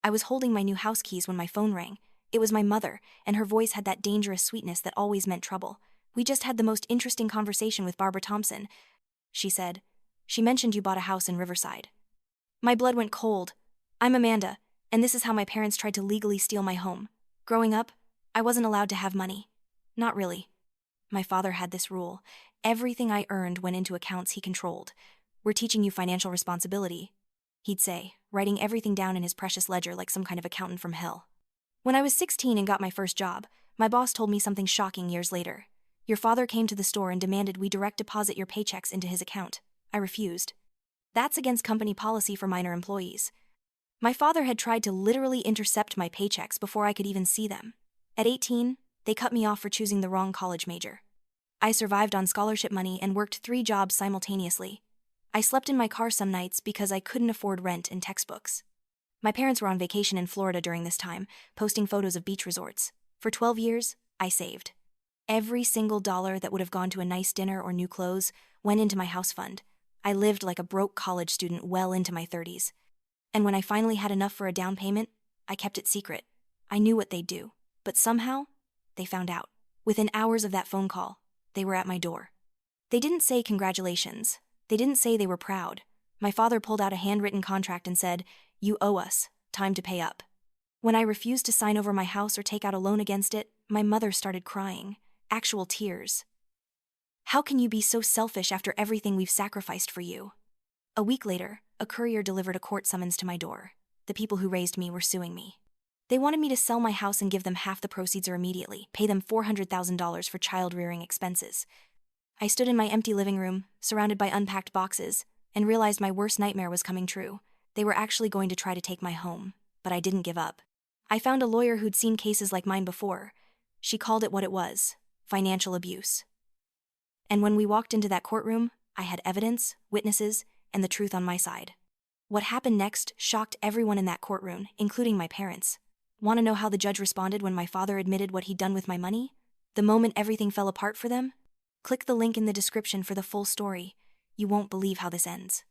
I was holding my new house keys when my phone rang. It was my mother, and her voice had that dangerous sweetness that always meant trouble. "We just had the most interesting conversation with Barbara Thompson," she said. "She mentioned you bought a house in Riverside." My blood went cold. "I'm Amanda, and this is how my parents tried to legally steal my home. Growing up, I wasn't allowed to have money. Not really. My father had this rule. Everything I earned went into accounts he controlled. 'We're teaching you financial responsibility,' he'd say, writing everything down in his precious ledger like some kind of accountant from hell. When I was 16 and got my first job, my boss told me something shocking years later. 'Your father came to the store and demanded we direct deposit your paychecks into his account.' I refused. That's against company policy for minor employees. My father had tried to literally intercept my paychecks before I could even see them. At 18, they cut me off for choosing the wrong college major. I survived on scholarship money and worked 3 jobs simultaneously. I slept in my car some nights because I couldn't afford rent and textbooks. My parents were on vacation in Florida during this time, posting photos of beach resorts. For 12 years, I saved. Every single dollar that would have gone to a nice dinner or new clothes went into my house fund. I lived like a broke college student well into my 30s. And when I finally had enough for a down payment, I kept it secret. I knew what they'd do, but somehow, they found out. Within hours of that phone call, they were at my door. They didn't say congratulations. They didn't say they were proud. My father pulled out a handwritten contract and said, "You owe us. Time to pay up." When I refused to sign over my house or take out a loan against it, my mother started crying. Actual tears. "How can you be so selfish after everything we've sacrificed for you?" A week later, a courier delivered a court summons to my door. The people who raised me were suing me. They wanted me to sell my house and give them half the proceeds or immediately pay them $400,000 for child-rearing expenses. I stood in my empty living room, surrounded by unpacked boxes, and realized my worst nightmare was coming true. They were actually going to try to take my home, but I didn't give up. I found a lawyer who'd seen cases like mine before. She called it what it was: financial abuse. And when we walked into that courtroom, I had evidence, witnesses, and the truth on my side. What happened next shocked everyone in that courtroom, including my parents. Want to know how the judge responded when my father admitted what he'd done with my money? The moment everything fell apart for them? Click the link in the description for the full story. You won't believe how this ends.